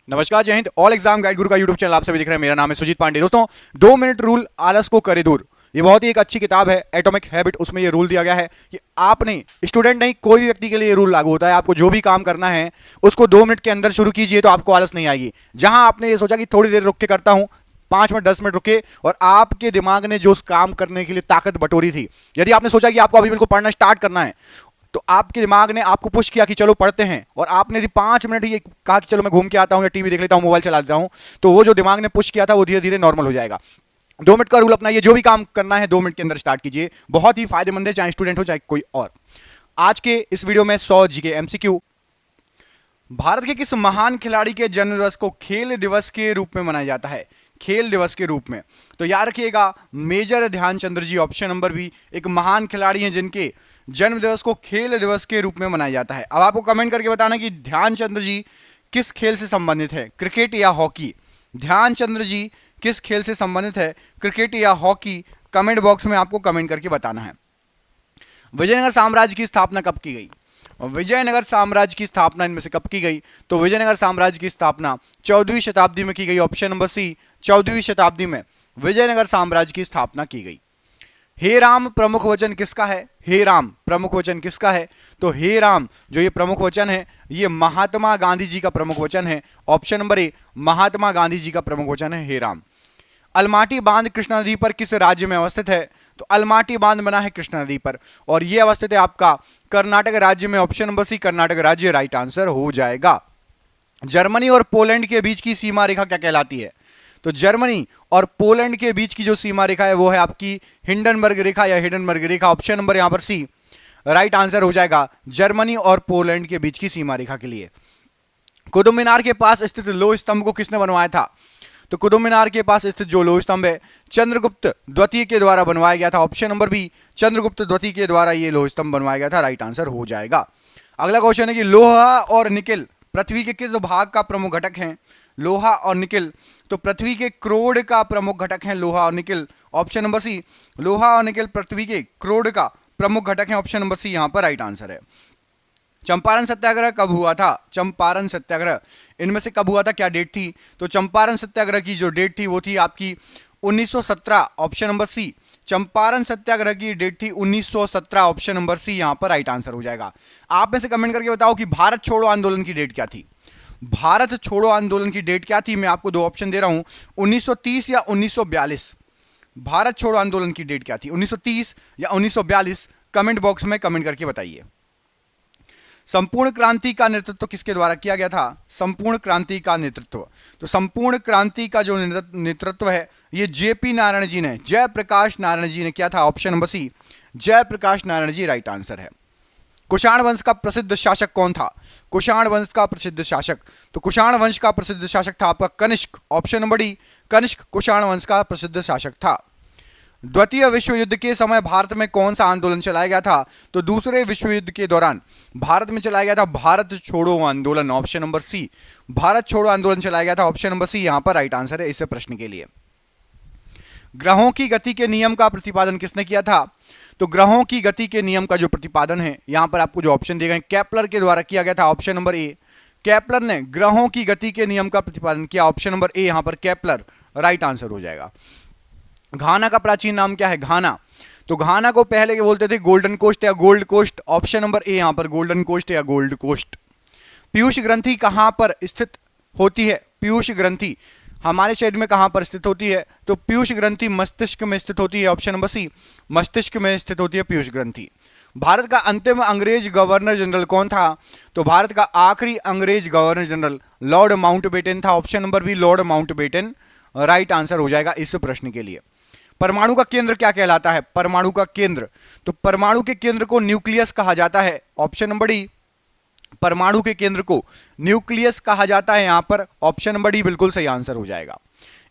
नमस्कार, जय Hind. All exam guide गुरु का यूट्यूब चैनल आप सभी देख रहे हैं। मेरा नाम है सुजीत पांडे। दोस्तों, 2 मिनट रूल आलस को करे दूर, ये बहुत ही एक अच्छी किताब है, एटॉमिक हैबिट। उसमें ये रूल दिया गया है कि आपने, स्टूडेंट नहीं, कोई भी व्यक्ति के लिए ये रूल लागू होता है। आपको जो भी काम करना है उसको 2 मिनट के अंदर शुरू कीजिए तो आपको आलस नहीं आएगी। जहां आपने ये सोचा कि थोड़ी देर रुक के करता हूं, 5 मिनट 10 मिनट रुके, और आपके दिमाग ने जो उस काम करने के लिए ताकत बटोरी थी, यदि आपने सोचा कि आपको अभी बिल्कुल पढ़ना स्टार्ट करना है, तो आपके दिमाग ने आपको पुश किया कि चलो पढ़ते हैं, और आपने यदि 5 मिनट ये कहा कि चलो मैं घूम के आता हूं या टीवी देख लेता हूं, मोबाइल चला लेता हूं, तो वो जो दिमाग ने पुश किया था वो धीरे धीरे नॉर्मल हो जाएगा। 2 मिनट का रूल अपनाइए, जो भी काम करना है 2 मिनट के अंदर स्टार्ट कीजिए। बहुत ही फायदेमंद है, चाहे स्टूडेंट हो चाहे कोई और। आज के इस वीडियो में 100 जीके एमसीक्यू। भारत के किस महान खिलाड़ी के जन्म दिवस को खेल दिवस के रूप में मनाया जाता है? खेल दिवस के रूप में तो याद रखिएगा, मेजर ध्यानचंद्र जी। ऑप्शन नंबर बी, एक महान खिलाड़ी हैं जिनके जन्म दिवस को खेल दिवस के रूप में मनाया जाता है। अब आपको कमेंट करके बताना कि ध्यानचंद्र जी किस खेल से संबंधित है, क्रिकेट या हॉकी। ध्यानचंद्र जी किस खेल से संबंधित है, क्रिकेट या हॉकी? कमेंट बॉक्स में आपको कमेंट करके बताना है। विजयनगर साम्राज्य की स्थापना कब की गई? विजयनगर साम्राज्य की स्थापना इनमें से कब की गई? तो विजयनगर साम्राज्य की स्थापना 14वीं शताब्दी में की गई। ऑप्शन नंबर सी, 14वीं शताब्दी में विजयनगर साम्राज्य की स्थापना की गई। हे राम प्रमुख वचन किसका है? हे राम प्रमुख वचन किसका है? तो हे राम जो ये प्रमुख वचन है, ये महात्मा गांधी जी का प्रमुख वचन है। ऑप्शन नंबर ए, महात्मा गांधी जी का प्रमुख वचन है हे राम। अलमाटी बांध कृष्णा नदी पर किस राज्य में अवस्थित है? तो अलमाटी बांध बना है कृष्णा नदी पर, और यह अवस्थित है आपका कर्नाटक राज्य में। ऑप्शन नंबर सी, कर्नाटक राज्य राइट आंसर हो जाएगा। जर्मनी और पोलैंड के बीच की सीमा रेखा क्या कहलाती है? तो जर्मनी और पोलैंड के बीच की जो सीमा रेखा है वो है आपकी हिंडनबर्ग रेखा या हिंडनबर्ग रेखा। ऑप्शन नंबर यहां पर सी राइट आंसर हो जाएगा, जर्मनी और पोलैंड के बीच की सीमा रेखा के लिए। कुतुब मीनार के पास स्थित लोह स्तंभ को किसने बनवाया था? तो कुतुब मीनार के पास स्थित जो लोह स्तंभ है, चंद्रगुप्त द्वितीय के द्वारा बनवाया गया था। ऑप्शन नंबर बी, चंद्रगुप्त द्वितीय के द्वारा ये लोह स्तंभ बनवाया गया था, राइट आंसर हो जाएगा। अगला क्वेश्चन है कि लोहा और निकिल पृथ्वी के किस भाग का प्रमुख घटक हैं? लोहा और निकिल तो पृथ्वी के क्रोड का प्रमुख घटक है लोहा और निकिल। ऑप्शन नंबर सी, लोहा और निकिल पृथ्वी के क्रोड का प्रमुख घटक है। ऑप्शन नंबर सी यहां पर राइट आंसर है। चंपारण सत्याग्रह कब हुआ था? चंपारण सत्याग्रह इनमें से कब हुआ था, क्या डेट थी? तो चंपारण सत्याग्रह की जो डेट थी वो थी आपकी 1917। ऑप्शन नंबर सी, चंपारण सत्याग्रह की डेट थी 1917। ऑप्शन नंबर सी यहां पर राइट आंसर हो जाएगा। आप में से कमेंट करके बताओ कि भारत छोड़ो आंदोलन की डेट क्या थी? भारत छोड़ो आंदोलन की डेट क्या थी? मैं आपको दो ऑप्शन दे रहा हूं, 1930 या 1942। भारत छोड़ो आंदोलन की डेट क्या थी, 1930 या 1942? कमेंट बॉक्स में कमेंट करके बताइए। संपूर्ण क्रांति का नेतृत्व किसके द्वारा किया गया था? संपूर्ण क्रांति का नेतृत्व तो संपूर्ण क्रांति का जो नेतृत्व है ये जेपी नारायण जी ने, जयप्रकाश नारायण जी ने किया था। Option number C, Jayaprakash Narayan ji right answer है। कुषाण वंश का प्रसिद्ध शासक कौन था? कुषाण वंश का प्रसिद्ध शासक तो कुषाण वंश का प्रसिद्ध शासक था आपका Kanishka. Option number D, Kanishka Kushan वंश का प्रसिद्ध शासक था। द्वितीय विश्व युद्ध के समय भारत में कौन सा आंदोलन चलाया गया था? तो दूसरे विश्व युद्ध के दौरान भारत में चलाया गया था भारत छोड़ो आंदोलन। ऑप्शन नंबर सी, भारत छोड़ो आंदोलन चलाया गया था। ऑप्शन नंबर सी यहां पर राइट आंसर है इस प्रश्न के लिए। ग्रहों की गति के नियम का प्रतिपादन किसने किया था? तो ग्रहों की गति के नियम का जो प्रतिपादन है यहां पर आपको जो ऑप्शन दिए गए केपलर के द्वारा किया गया था। ऑप्शन नंबर ए, केपलर ने ग्रहों की गति के नियम का प्रतिपादन किया। ऑप्शन नंबर ए यहां पर केपलर राइट आंसर हो जाएगा। घाना का प्राचीन नाम क्या है? घाना तो घाना को पहले के बोलते थे गोल्डन कोस्ट या gold coast. Option number A यहां पर गोल्डन कोस्ट या गोल्ड कोस्ट। पीयूष ग्रंथि कहां पर स्थित होती है? पीयूष ग्रंथि हमारे शरीर में कहां पर स्थित होती है? तो पीयूष ग्रंथि मस्तिष्क में स्थित होती है। ऑप्शन नंबर सी, मस्तिष्क में स्थित होती है पीयूष ग्रंथि। भारत का अंतिम अंग्रेज गवर्नर जनरल कौन था? तो भारत का आखिरी अंग्रेज गवर्नर जनरल लॉर्ड माउंटबेटन था। Option number B, lord Mountbatten right answer हो जाएगा इस प्रश्न के लिए। परमाणु का केंद्र क्या कहलाता है? परमाणु का केंद्र तो परमाणु के केंद्र को न्यूक्लियस कहा जाता है। ऑप्शन नंबर डी, परमाणु के केंद्र को न्यूक्लियस कहा जाता है यहां पर। ऑप्शन नंबर डी बिल्कुल सही आंसर हो जाएगा।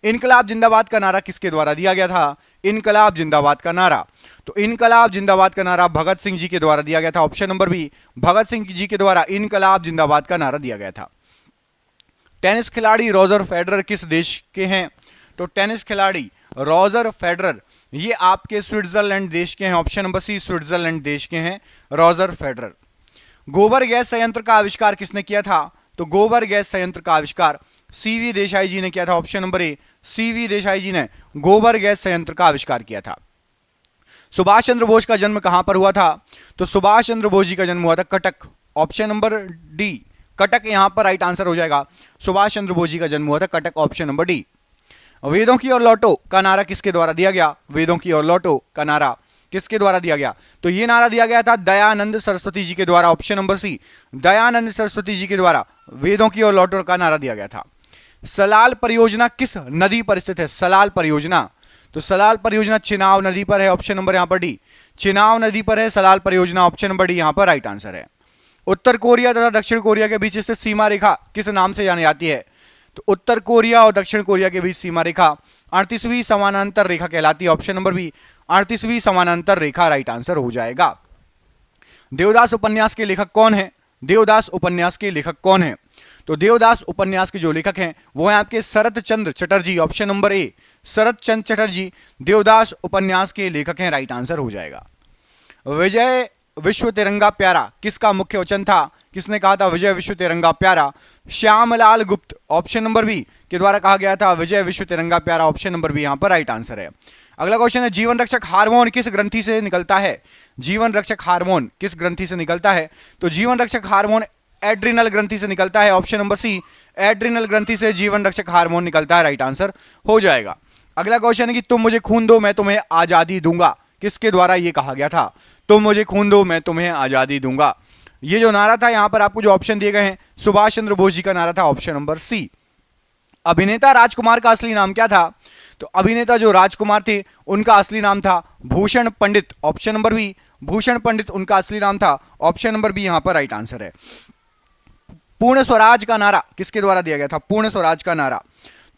इनकलाब जिंदाबाद का नारा किसके द्वारा दिया गया था? इनकलाब जिंदाबाद का नारा तो इनकलाब जिंदाबाद का नारा भगत सिंह जी के द्वारा दिया गया था। Option number B, Bhagat Singh ji के द्वारा इनकलाब जिंदाबाद का नारा दिया गया था। टेनिस खिलाड़ी रॉजर फेडरर किस देश के हैं? तो टेनिस खिलाड़ी रॉजर फेडरर ये आपके स्विट्जरलैंड देश के हैं। ऑप्शन नंबर सी, स्विट्जरलैंड देश के हैं रॉजर फेडरर। गोबर गैस संयंत्र का आविष्कार किसने किया था? तो गोबर गैस संयंत्र का आविष्कार सीवी देसाई जी ने किया था? Option number A, CV Desai ji ने गोबर गैस संयंत्र का आविष्कार किया था। सुभाष चंद्र बोस का जन्म कहां पर हुआ था? तो सुभाष चंद्र बोस जी का जन्म हुआ था Cuttack, option number D, Cuttack यहां पर राइट आंसर हो जाएगा। सुभाष चंद्र बोस जी का जन्म हुआ था कटक, ऑप्शन नंबर डी। वेदों की ओर लौटो का नारा किसके द्वारा दिया गया? वेदों की ओर लौटो का नारा किसके द्वारा दिया गया? तो यह नारा दिया गया था दयानंद सरस्वती जी के द्वारा, option number C, Dayanand Saraswati ji के द्वारा वेदों की ओर लौटो का नारा दिया गया था। सलाल परियोजना किस नदी पर स्थित है? सलाल परियोजना, तो सलाल परियोजना चिनाब नदी पर है, ऑप्शन नंबर यहां पर डी, चिनाब नदी पर है सलाल परियोजना, ऑप्शन नंबर डी यहां पर राइट आंसर है। उत्तर कोरिया तथा दक्षिण कोरिया के बीच स्थित सीमा रेखा किस नाम से जानी जाती है? तो उत्तर कोरिया और दक्षिण कोरिया के बीच सीमा रेखा 38वीं समानांतर रेखा कहलाती है, ऑप्शन नंबर बी, 38वीं समानांतर रेखा राइट आंसर हो जाएगा। देवदास उपन्यास के लेखक कौन है? देवदास उपन्यास के लेखक कौन है? तो देवदास उपन्यास के जो लेखक हैं वो हैं आपके शरत चंद्र चटर्जी, ऑप्शन नंबर ए, शरत चंद्र चटर्जी देवदास उपन्यास के लेखक हैं, राइट आंसर हो जाएगा। विजय विश्व तिरंगा प्यारा किसका मुख्य वचन था? किसने कहा था विजय विश्व तिरंगा प्यारा? श्यामलाल गुप्त, ऑप्शन नंबर बी के द्वारा कहा गया था विजय विश्व तिरंगा प्यारा, ऑप्शन नंबर बी यहां पर राइट आंसर है। अगला क्वेश्चन है जीवन रक्षक हार्मोन किस ग्रंथि से निकलता है? जीवन रक्षक हार्मोन किस ग्रंथि से निकलता है? तो जीवन रक्षक हार्मोन एड्रिनल ग्रंथि से निकलता है, ऑप्शन नंबर सी, एड्रिनल ग्रंथि से जीवन रक्षक हार्मोन निकलता है, राइट आंसर हो जाएगा। अगला क्वेश्चन है कि तुम मुझे खून दो मैं तुम्हें आजादी दूंगा, किसके द्वारा यह कहा गया था? तुम मुझे खून दो मैं तुम्हें आजादी दूंगा, ये जो नारा था यहां पर आपको जो ऑप्शन दिए गए हैं सुभाष चंद्र बोस जी का नारा था, ऑप्शन नंबर सी। अभिनेता राजकुमार का असली नाम क्या था? तो अभिनेता जो राजकुमार थे उनका असली नाम था भूषण पंडित, ऑप्शन नंबर बी, भूषण पंडित उनका असली नाम था, ऑप्शन नंबर बी यहां पर राइट आंसर है। पूर्ण स्वराज का नारा किसके द्वारा दिया गया था? पूर्ण स्वराज का नारा,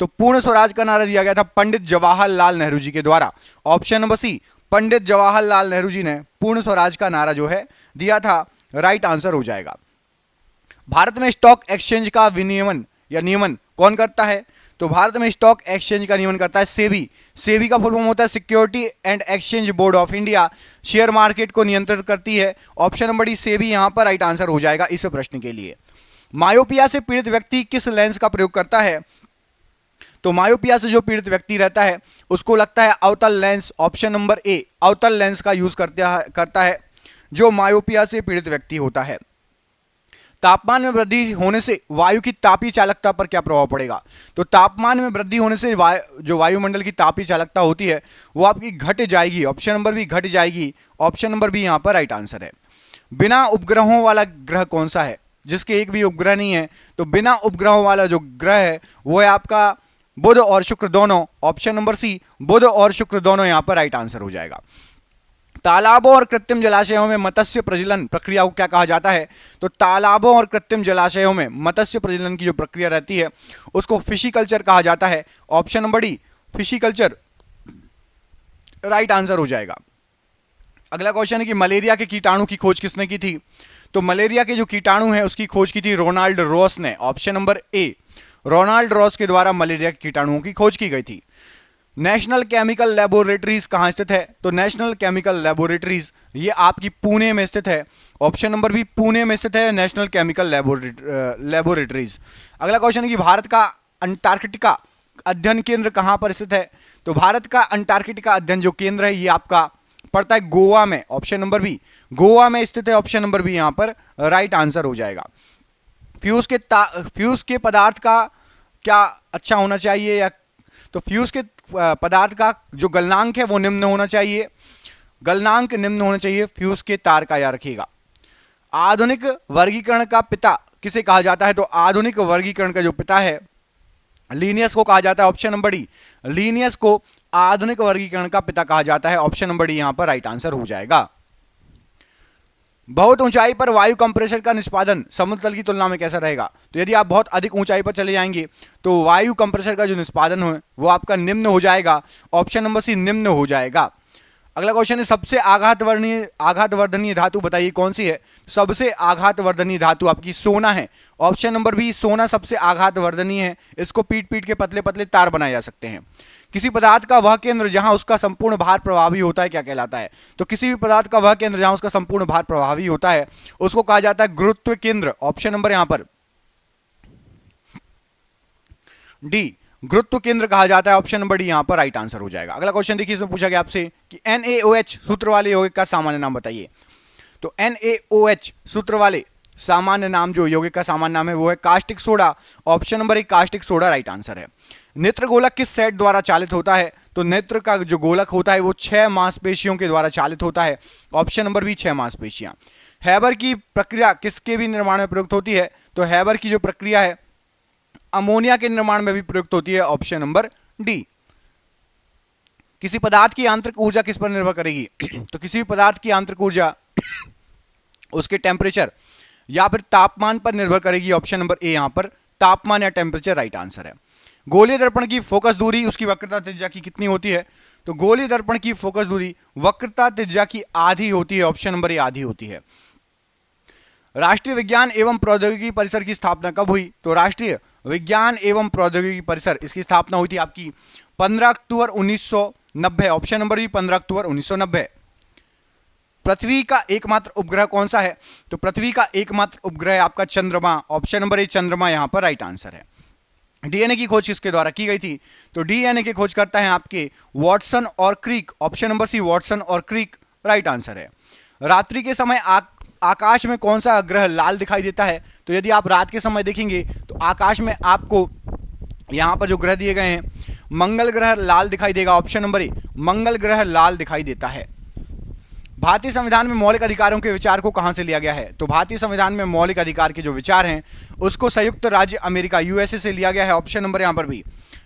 तो पूर्ण स्वराज का नारा दिया गया था पंडित जवाहरलाल नेहरू जी के द्वारा, ऑप्शन नंबर सी, पंडित जवाहरलाल नेहरू जी ने पूर्ण स्वराज का नारा जो है दिया था, राइट आंसर हो जाएगा। भारत में स्टॉक एक्सचेंज का विनियमन या नियमन कौन करता है? तो भारत में स्टॉक एक्सचेंज का नियमन करता है सेबी। सेबी का फुल फॉर्म होता है security and exchange board of India, share market को नियंत्रित करती है, ऑप्शन नंबर डी सेबी यहां पर राइट आंसर हो जाएगा इस प्रश्न के लिए। मायोपिया से पीड़ित व्यक्ति किस लेंस का प्रयोग करता है? तो मायोपिया से जो पीड़ित व्यक्ति रहता है उसको लगता है अवतल लेंस, ऑप्शन नंबर ए, अवतल लेंस का यूज करता है जो मायोपिया से पीड़ित व्यक्ति होता है। तापमान में वृद्धि होने से वायु की तापीय चालकता पर क्या प्रभाव पड़ेगा? तो तापमान में वृद्धि होने से जो वायुमंडल की तापीय चालकता होती है वो आपकी घट जाएगी, ऑप्शन नंबर बी घट जाएगी, ऑप्शन नंबर बी यहां पर राइट आंसर है। बिना उपग्रहों वाला ग्रह कौन सा है? जिसके एक भी उपग्रह नहीं है, तो बिना उपग्रहों वाला जो ग्रह है वो है आपका बुध और शुक्र दोनों, ऑप्शन नंबर सी, बुध और शुक्र दोनों यहां पर राइट आंसर हो जाएगा। तालाबों और कृत्रिम जलाशयों में मत्स्य प्रजनन प्रक्रिया को क्या कहा जाता है? तो तालाबों और कृत्रिम जलाशयों में मत्स्य प्रजनन की जो प्रक्रिया रहती है उसको फिशिकल्चर कहा जाता है, option number D, fish culture right answer हो जाएगा। अगला क्वेश्चन है कि मलेरिया के कीटाणु की खोज किसने की थी? तो मलेरिया के जो कीटाणु हैं उसकी खोज की थी रोनाल्ड रॉस ने, option number A, Ronald Ross के द्वारा मलेरिया के कीटाणुओं की खोज की गई थी। नेशनल केमिकल लेबोरेटरीज कहां स्थित है? तो नेशनल केमिकल लेबोरेटरीज ये आपकी पुणे में स्थित है, ऑप्शन नंबर बी, पुणे में स्थित है नेशनल केमिकल लेबोरेटरीज। अगला क्वेश्चन है कि भारत का अंटार्कटिका अध्ययन केंद्र कहां पर स्थित है? तो भारत का अंटार्कटिका अध्ययन जो केंद्र है ये आपका पड़ता है गोवा में, ऑप्शन नंबर बी, गोवा में स्थित है, ऑप्शन नंबर बी यहां पर राइट आंसर हो जाएगा। फ्यूज के पदार्थ का क्या अच्छा होना चाहिए या? तो फ्यूज के पदार्थ का जो गलनांक है वो निम्न होना चाहिए, गलनांक निम्न होना चाहिए फ्यूज के तार का याद रखिएगा। आधुनिक वर्गीकरण का पिता किसे कहा जाता है? तो आधुनिक वर्गीकरण का जो पिता है लीनियस को कहा जाता है, ऑप्शन नंबर डी, लीनियस को आधुनिक वर्गीकरण का पिता कहा जाता है, ऑप्शन नंबर डी यहां पर राइट आंसर हो जाएगा। बहुत ऊंचाई पर वायु कंप्रेसर का निष्पादन समुद्र तल की तुलना में कैसा रहेगा? तो यदि आप बहुत अधिक ऊंचाई पर चले जाएंगे तो वायु कंप्रेसर का जो निष्पादन है वो आपका निम्न हो जाएगा, ऑप्शन नंबर सी, निम्न हो जाएगा। अगला क्वेश्चन है सबसे आघातवर्धनीय धातु बताइए कौन सी है? सबसे आघातवर्धनीय धातु आपकी सोना है, ऑप्शन नंबर बी, सोना सबसे आघातवर्धनीय है, इसको पीट पीट के पतले पतले तार बनाए जा सकते हैं। किसी पदार्थ का वह केंद्र जहां उसका संपूर्ण भार प्रभावी होता है क्या कहलाता है? तो किसी भी पदार्थ का वह केंद्र जहां उसका संपूर्ण भार प्रभावी होता है उसको कहा जाता है गुरुत्व केंद्र, ऑप्शन नंबर यहां पर डी गुरुत्व केंद्र कहा जाता है, ऑप्शन नंबर डी यहां पर राइट आंसर हो जाएगा। अगला क्वेश्चन देखिए, इसमें पूछा गया आपसे कि NaOH सूत्र वाले यौगिक का सामान्य नाम बताइए। तो NaOH सूत्र वाले सामान्य नाम, जो यौगिक का सामान्य नाम है वो है कास्टिक सोडा, ऑप्शन नंबर ए कास्टिक सोडा राइट आंसर है। नेत्र गोलक किस सेट द्वारा चालित होता है? तो नेत्र का जो गोलक होता है वो 6 मांसपेशियों के द्वारा चालित होता है, ऑप्शन नंबर बी 6 मांसपेशियां। हैबर की प्रक्रिया किसके भी निर्माण में प्रयुक्त होती है? तो हैबर की जो प्रक्रिया है अमोनिया के निर्माण में भी प्रयुक्त होती है, ऑप्शन नंबर डी। किसी पदार्थ की आंतरिक ऊर्जा किस पर निर्भर करेगी? तो किसी भी पदार्थ की आंतरिक ऊर्जा उसके टेम्परेचर या फिर तापमान पर निर्भर करेगी, ऑप्शन नंबर ए यहां पर तापमान या टेम्परेचर राइट आंसर है। गोलीय दर्पण की फोकस दूरी उसकी वक्रता त्रिज्या की कितनी होती है? तो गोलीय दर्पण की फोकस दूरी वक्रता त्रिज्या की आधी होती है, ऑप्शन नंबर ए आधी होती है। राष्ट्रीय विज्ञान एवं प्रौद्योगिकी परिषद की स्थापना कब हुई? तो राष्ट्रीय विज्ञान एवं प्रौद्योगिकी परिषद इसकी स्थापना हुई थी आपकी 15 अक्टूबर 1990, ऑप्शन नंबर बी 15 अक्टूबर 1990। पृथ्वी का एकमात्र उपग्रह कौन सा है? तो पृथ्वी का एकमात्र उपग्रह आपका चंद्रमा, ऑप्शन नंबर ए चंद्रमा यहां पर राइट आंसर है। डीएनए की खोज किसके द्वारा की गई थी? तो डीएनए की खोज करता है आपके वॉटसन और क्रिक, ऑप्शन नंबर सी वॉटसन और क्रिक राइट आंसर है। रात्रि के समय आकाश में कौन सा ग्रह लाल दिखाई देता है? तो यदि आप रात के समय देखेंगे तो आकाश में आपको यहां पर जो ग्रह दिए गए हैं मंगल ग्रह लाल दिखाई देगा, ऑप्शन नंबर ए मंगल ग्रह लाल दिखाई देता है। भारतीय संविधान में मौलिक अधिकारों के विचार को कहां से लिया गया है? तो भारतीय संविधान में मौलिक अधिकार के जो विचार हैं उसको संयुक्त राज्य अमेरिका यूएसए से लिया गया है, ऑप्शन नंबर यहां पर भी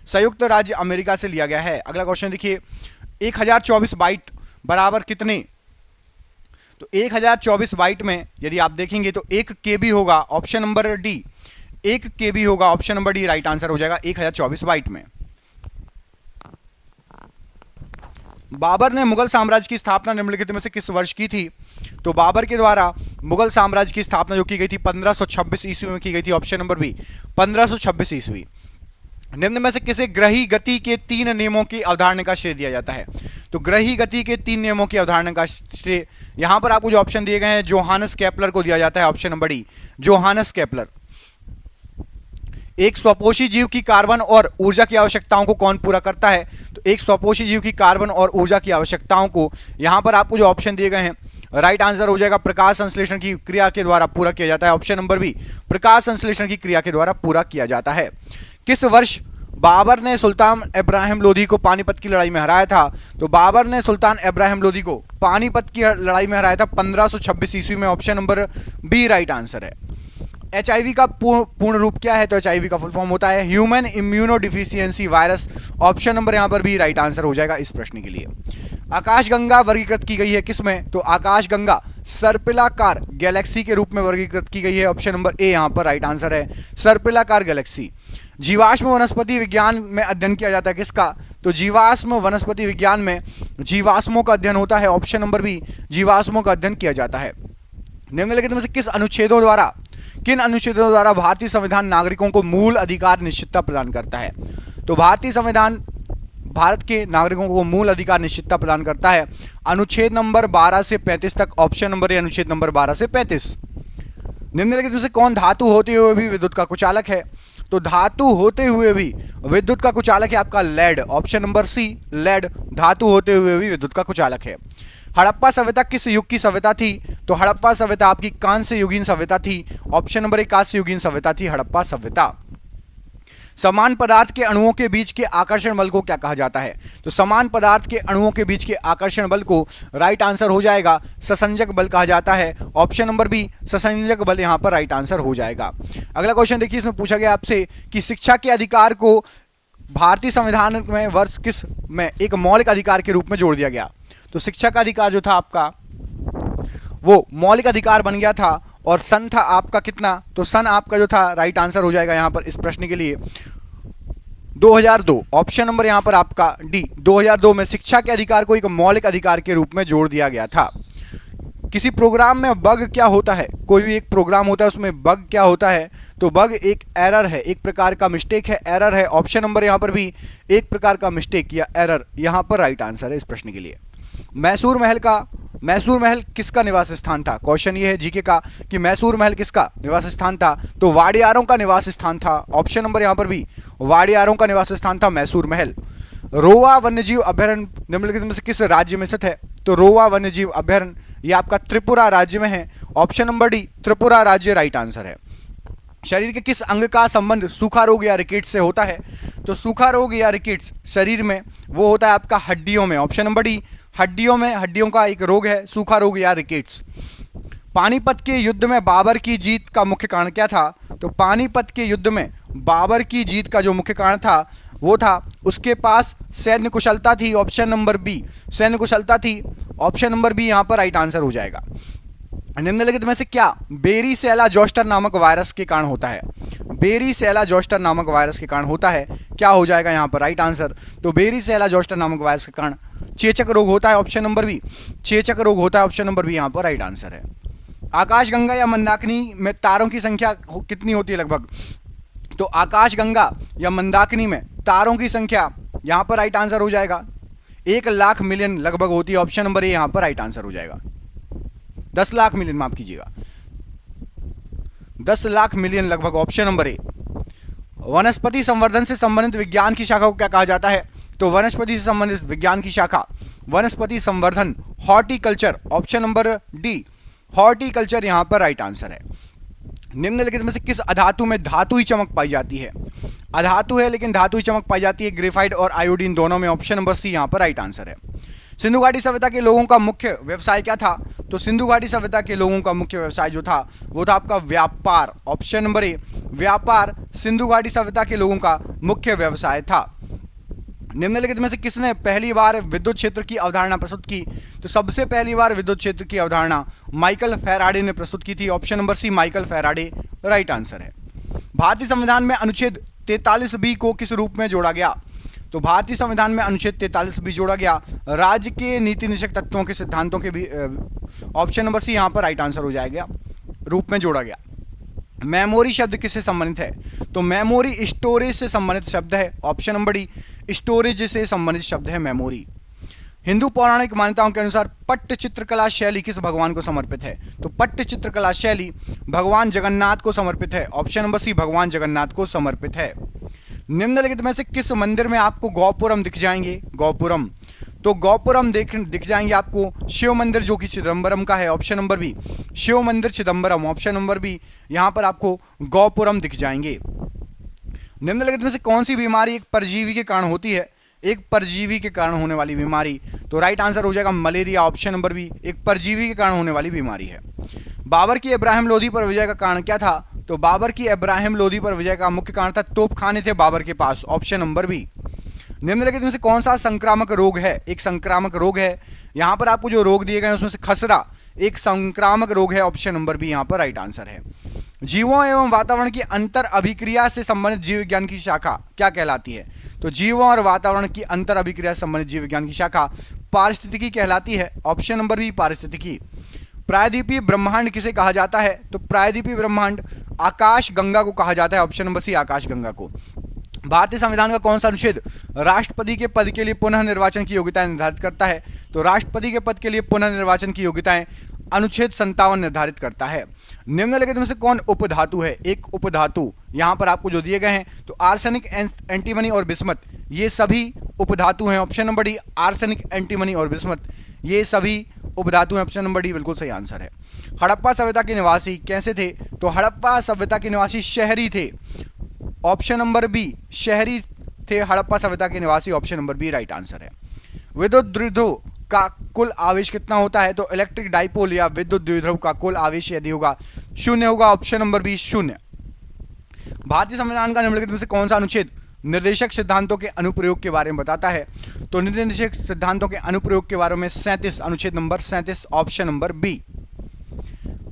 संयुक्त राज्य अमेरिका से लिया गया है। अगला क्वेश्चन देखिए, 1024 बाइट बराबर कितने? तो 1024 बाइट में यदि आप देखेंगे तो 1 KB होगा, ऑप्शन नंबर डी 1 KB होगा, option number D right answer हो जाएगा 1024 बाइट में। बाबर ने मुगल साम्राज्य की स्थापना निम्नलिखित में से किस वर्ष की थी? तो बाबर के द्वारा मुगल साम्राज्य की स्थापना जो की गई थी 1526 ईस्वी में की गई थी, ऑप्शन नंबर बी 1526 ईस्वी। निम्न में से किसे ग्रही गति के 3 नियमों की अवधारणा का श्रेय दिया जाता है? तो ग्रही गति के 3 नियमों की अवधारणा का श्रेय यहां पर आपको जो ऑप्शन दिए गए हैं जोहानस केपलर को दिया जाता है, option number D Johannes Kepler. एक स्वपोषी जीव की कार्बन और ऊर्जा की आवश्यकताओं को कौन पूरा करता है? तो एक स्वपोषी जीव की कार्बन और ऊर्जा की आवश्यकताओं को यहां पर आपको जो ऑप्शन दिए गए हैं राइट आंसर हो जाएगा प्रकाश संश्लेषण की क्रिया के द्वारा पूरा किया जाता है, ऑप्शन नंबर बी प्रकाश संश्लेषण की क्रिया के द्वारा पूरा किया जाता है। किस वर्ष बाबर ने सुल्तान इब्राहिम लोधी को पानीपत की लड़ाई में हराया था? तो बाबर ने सुल्तान इब्राहिम लोधी को पानीपत की लड़ाई में हराया था 1526 ईस्वी में, option number B right answer है। HIV का पूर्ण रूप क्या है? तो HIV का फुल फॉर्म होता है human immuno deficiency virus, option number यहां पर भी राइट आंसर हो जाएगा इस प्रश्न के लिए। आकाशगंगा वर्गीकृत की गई है किसमें? तो आकाशगंगा सर्पिलाकार गैलेक्सी के रूप में वर्गीकृत की गई है, ऑप्शन नंबर ए यहां पर राइट आंसर है सर्पिलाकार गैलेक्सी। जीवाश्म वनस्पति विज्ञान में अध्ययन किया जाता है किसका? तो जीवाश्म वनस्पति विज्ञान में जीवाश्मों का अध्ययन होता है, ऑप्शन नंबर बी जीवाश्मों का अध्ययन किया जाता है। निम्नलिखित में से किन अनुच्छेदों द्वारा भारतीय संविधान नागरिकों को मूल अधिकार निश्चितता प्रदान करता है? तो भारतीय संविधान भारत के नागरिकों को मूल अधिकार निश्चितता प्रदान करता है अनुच्छेद नंबर 12 से 35 तक, ऑप्शन नंबर ए अनुच्छेद नंबर 12 से 35। निम्नलिखित में से कौन धातु होते हुए भी विद्युत का कुचालक है? तो धातु होते हुए भी विद्युत का कुचालक है आपका lead, option number C lead धातु होते हुए भी विद्युत का कुचालक है। हड़प्पा सभ्यता किस युग की सभ्यता थी? तो हड़प्पा सभ्यता आपकी कांस्य युगीन सभ्यता थी, ऑप्शन नंबर ए कांस्य युगीन सभ्यता थी हड़प्पा सभ्यता। समान पदार्थ के अणुओं के बीच के आकर्षण बल को क्या कहा जाता है? तो समान पदार्थ के अणुओं के बीच के आकर्षण बल को राइट आंसर हो जाएगा ससंजक बल कहा जाता है, ऑप्शन नंबर बी ससंजक बल यहां पर राइट आंसर हो जाएगा। अगला क्वेश्चन देखिए, इसमें पूछा गया आपसे कि शिक्षा के अधिकार को भारतीय संविधान में वर्ष किस में एक मौलिक अधिकार के रूप में जोड़ दिया गया? तो शिक्षा का अधिकार जो था आपका वो मौलिक अधिकार बन गया था और सन था आपका कितना? तो सन आपका जो था राइट आंसर हो जाएगा यहां पर इस प्रश्न के लिए 2002, ऑप्शन नंबर यहां पर आपका डी 2002 में शिक्षा के अधिकार को एक मौलिक अधिकार के रूप में जोड़ दिया गया था। किसी प्रोग्राम में बग क्या होता है? कोई भी एक प्रोग्राम होता है उसमें बग क्या होता है? तो बग एक एरर है, एक प्रकार का मिस्टेक है, एरर है, ऑप्शन नंबर यहां पर भी एक प्रकार का मिस्टेक या एरर यहां पर राइट आंसर है इस प्रश्न के लिए। मैसूर महल का मैसूर महल किसका निवास स्थान था? क्वेश्चन ये है जीके का कि मैसूर महल किसका निवास स्थान था? तो वाडियारों का निवास स्थान था। ऑप्शन नंबर यहां पर भी वाडियारों का निवास स्थान था मैसूर महल। रोवा वन्यजीव अभयारण्य निम्नलिखित में से किस राज्य में स्थित है? तो रोवा वन्यजीव अभयारण्य ये आपका त्रिपुरा राज्य में है। ऑप्शन नंबर डी त्रिपुरा राज्य राइट आंसर है। शरीर के किस अंग का संबंध सूखा रोग या रिकेट्स से होता है? तो सूखा रोग या रिकेट्स शरीर में वो होता है आपका हड्डियों में। ऑप्शन नंबर डी हड्डियों में, हड्डियों का एक रोग है सूखा रोग या रिकेट्स। पानीपत के युद्ध में बाबर की जीत का मुख्य कारण क्या था? तो पानीपत के युद्ध में बाबर की जीत का जो मुख्य कारण था वो था उसके पास सैन्य कुशलता थी। ऑप्शन नंबर बी सैन्य कुशलता थी। ऑप्शन नंबर बी यहां पर राइट आंसर हो जाएगा। निम्नलिखित में से क्या बेरी सेला जोस्टर नामक वायरस के कारण होता है? बेरी सेला जोस्टर नामक वायरस के कारण होता है, क्या हो जाएगा यहां पर राइट आंसर? तो बेरी सेला जोस्टर नामक वायरस के कारण चेचक रोग होता है। ऑप्शन नंबर बी चेचक रोग होता है। ऑप्शन नंबर बी यहां पर राइट आंसर है। आकाशगंगा या मंदाकिनी में तारों की संख्या कितनी होती है लगभग? तो आकाशगंगा या मंदाकिनी में तारों की संख्या यहां पर राइट आंसर हो जाएगा 1 लाख मिलियन लगभग होती है। ऑप्शन नंबर ए यहां पर राइट आंसर हो जाएगा। 10 लाख मिलियन माफ कीजिएगा, 10 लाख मिलियन लगभग। ऑप्शन नंबर ए। वनस्पति संवर्धन से संबंधित विज्ञान की शाखा को क्या कहा जाता है? तो वनस्पति से संबंधित विज्ञान की शाखा वनस्पति संवर्धन horticulture. Option number D horticulture यहां पर राइट आंसर है। निम्नलिखित में से किस अधातु में धातु ही चमक पाई जाती है? अधातु है लेकिन धातु ही चमक पाई जाती है ग्रेफाइट और आयोडीन दोनों में। ऑप्शन नंबर सी यहां पर राइट आंसर है। सिंधु घाटी सभ्यता के लोगों का मुख्य व्यवसाय क्या था? तो सिंधु घाटी सभ्यता के लोगों का मुख्य व्यवसाय जो था वो था आपका व्यापार। ऑप्शन नंबर ए व्यापार सिंधु घाटी सभ्यता के लोगों का मुख्य व्यवसाय था। निम्नलिखित में से किसने पहली बार विद्युत क्षेत्र की अवधारणा प्रस्तुत की? तो सबसे पहली बार विद्युत क्षेत्र की अवधारणा माइकल फैराडे ने प्रस्तुत की थी। Option number C Michael Faraday right answer है। भारतीय संविधान में अनुच्छेद 43B को किस रूप में जोड़ा गया? तो भारतीय संविधान में अनुच्छेद 43B जोड़ा गया राज्य के नीति निषेध तत्वों के सिद्धांतों के भी। ऑप्शन नंबर सी यहां पर राइट आंसर हो जाएगा, रूप में जोड़ा गया। मेमोरी शब्द किससे संबंधित है? तो मेमोरी स्टोरेज से संबंधित शब्द है। ऑप्शन नंबर डी स्टोरेज से संबंधित शब्द है मेमोरी। हिंदू पौराणिक मान्यताओं के अनुसार पट्ट चित्रकला शैली किस भगवान को समर्पित है? तो पट्ट चित्रकला शैली भगवान जगन्नाथ को समर्पित है। ऑप्शन नंबर सी भगवान जगन्नाथ को समर्पित है। निम्नलिखित में से किस मंदिर में आपको गौपुरम दिख जाएंगे? गौपुरम, तो गौपुरम दिख जाएंगे आपको शिव मंदिर जो कि चिदम्बरम का है। ऑप्शन नंबर बी शिव मंदिर चिदम्बरम। ऑप्शन नंबर बी यहां पर आपको गौपुरम दिख जाएंगे। निम्नलिखित में से कौन सी बीमारी एक परजीवी के कारण होती है? एक परजीवी के कारण होने वाली बीमारी, तो राइट आंसर हो जाएगा मलेरिया। ऑप्शन नंबर बी एक परजीवी के कारण होने वाली बीमारी है। बाबर की इब्राहिम लोधी पर विजय का कारण क्या था? तो बाबर की इब्राहिम लोधी पर विजय का मुख्य कारण था तोपखाने थे बाबर के पास। Option number B. निम्नलिखित में से कौन सा संक्रामक रोग है? एक संक्रामक रोग है। यहां पर आपको जो रोग दिए गए हैं उसमें से खसरा एक संक्रामक रोग है। ऑप्शन नंबर बी यहां पर राइट आंसर है। जीवों एवं वातावरण की अंतर अभिक्रिया से संबंधित जीव विज्ञान की शाखा क्या कहलाती है? तो जीवों और वातावरण की अंतर अभिक्रिया से संबंधित जीव विज्ञान की शाखा पारिस्थितिकी कहलाती है। ऑप्शन नंबर बी पारिस्थितिकी। प्रायद्वीपीय ब्रह्मांड किसे कहा जाता है? तो प्रायद्वीपीय ब्रह्मांड आकाश गंगा को कहा जाता है। ऑप्शन नंबर सी आकाश गंगा को। भारतीय संविधान का कौन सा अनुच्छेद राष्ट्रपति के पद के लिए पुनः निर्वाचन की योग्यताएं निर्धारित करता है? तो राष्ट्रपति के पद के लिए पुनः निर्वाचन की योग्यताएं अनुच्छेद 57 निर्धारित करता है। निम्नलिखित में से कौन उपधातु है? एक उपधातु यहां पर आपको जो दिए गए हैं तो आर्सेनिक, एंटीमनी और बिस्मथ ये सभी उपधातु हैं। Option number D arsenic, antimony और बिस्मथ ये सभी उपधातु हैं। ऑप्शन नंबर डी बिल्कुल सही आंसर है। हड़प्पा सभ्यता के निवासी कैसे थे? तो हड़प्पा सभ्यता के निवासी शहरी थे। ऑप्शन नंबर बी शहरी थे हड़प्पा सभ्यता के निवासी। Option number B right answer है। विद्युत द्विध्रुव का कुल आवेश कितना होता है? तो इलेक्ट्रिक डाइपोल या विद्युत द्विध्रुव का कुल आवेश यदि होगा 0 होगा। Option number B 0। भारतीय संविधान का निम्नलिखित में से कौन सा अनुच्छेद निर्देशक सिद्धांतों के अनुप्रयोग के बारे में बताता है? तो निर्देशक सिद्धांतों के अनुप्रयोग के बारे में 37 अनुच्छेद number 37। Option number B.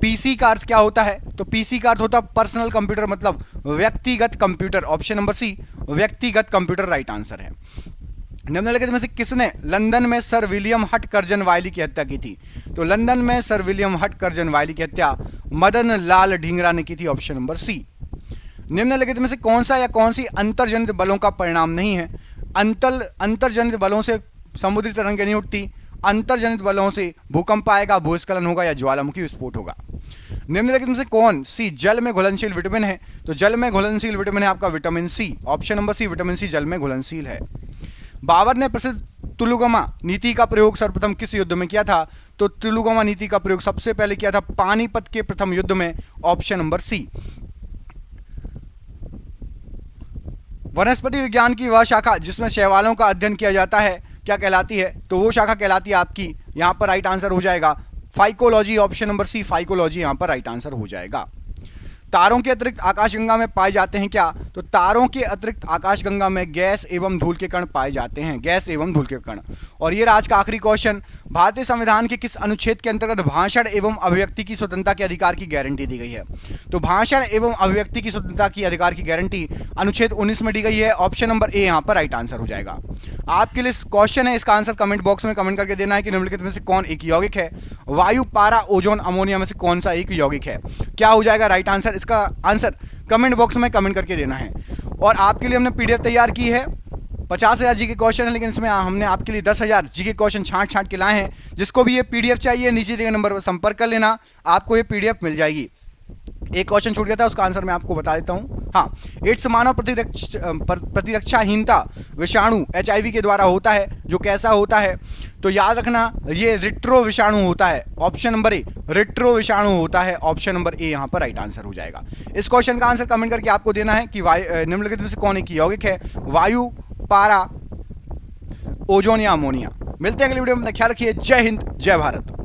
PC का अर्थ क्या होता है? तो पीसी का अर्थ होता है पर्सनल कंप्यूटर, मतलब व्यक्तिगत कंप्यूटर। ऑप्शन नंबर सी व्यक्तिगत कंप्यूटर राइट आंसर है। निम्नलिखित में से किसने लंदन में सर विलियम हटकर्जन वायली की हत्या की थी? तो लंदन में सर विलियम हटकर्जन वायली की हत्या मदन लाल ढींगरा ने की थी। Option number C. निम्नलिखित में से कौन सा या कौन सी अंतर्जनित बलों का परिणाम नहीं है? अंतर्जनित बलों से समुद्री तरंगें नहीं उठती, अंतर्जनित बलों से भूकंप आएगा, भूस्खलन होगा या ज्वालामुखी विस्फोट होगा। निम्नलिखित में से कौन सी जल में घुलनशील विटामिन है? तो जल में घुलनशील विटामिन है आपका vitamin C, option number C vitamin C जल में घुलनशील है। बाबर ने प्रसिद्ध तुलुगमा नीति का प्रयोग सर्वप्रथम किस युद्ध में किया था? तो तुलुगमा नीति का प्रयोग सबसे पहले किया था पानीपत के प्रथम युद्ध में, ऑप्शन नंबर सी। वनस्पति विज्ञान की वह शाखा जिसमें शैवालों का अध्ययन किया जाता है क्या कहलाती है? तो वो शाखा कहलाती है आपकी, यहां पर राइट आंसर हो जाएगा phycology, option number C phycology यहां पर राइट आंसर हो जाएगा। तारों के अतिरिक्त आकाशगंगा में पाए जाते हैं क्या? तो तारों के अतिरिक्त आकाशगंगा में गैस एवं धूल के कण पाए जाते हैं, गैस एवं धूल के कण। और ये आज का आखिरी क्वेश्चन, भारतीय संविधान के किस अनुच्छेद के अंतर्गत भाषण एवं अभिव्यक्ति की स्वतंत्रता के अधिकार की गारंटी दी गई है? तो भाषण एवं अभिव्यक्ति की स्वतंत्रता की अधिकार की गारंटी अनुच्छेद 19 में दी गई है, ऑप्शन नंबर ए यहाँ पर राइट आंसर हो जाएगा। आपके लिए क्वेश्चन है, इसका आंसर कमेंट बॉक्स में कमेंट करके देना है कि निम्नलिखित में से कौन एक यौगिक है? वायु, पारा, ओजोन, अमोनिया में से कौन सा एक यौगिक है? क्या हो जाएगा राइट आंसर? इसका आंसर कमेंट बॉक्स में कमेंट करके देना है। और आपके लिए हमने पीडीएफ तैयार की है, 50,000 जी के क्वेश्चन है, लेकिन इसमें हमने आपके लिए 10,000 जी के क्वेश्चन छांट के लाए हैं। जिसको भी ये पीडीएफ चाहिए नीचे दिए गए नंबर पर संपर्क कर लेना, आपको ये पीडीएफ मिल जाएगी। एक क्वेश्चन छूट गया था, उसका आंसर मैं आपको बता देता हूं। हाँ, एड्स मानव प्रतिरक्षाहीनता विषाणु HIV के द्वारा होता है, जो कैसा होता है? तो याद रखना ये रिट्रो विषाणु होता है, ऑप्शन नंबर ए रिट्रो विषाणु होता है, ऑप्शन नंबर ए यहां पर राइट आंसर हो जाएगा। इस क्वेश्चन का आंसर कमेंट करके आपको देना है कि निम्नलिखित में से कौन एक यौगिक है? वायु, पारा, ओजोन या अमोनिया। मिलते हैं अगली वीडियो में, ख्याल रखिए। जय हिंद, जय भारत।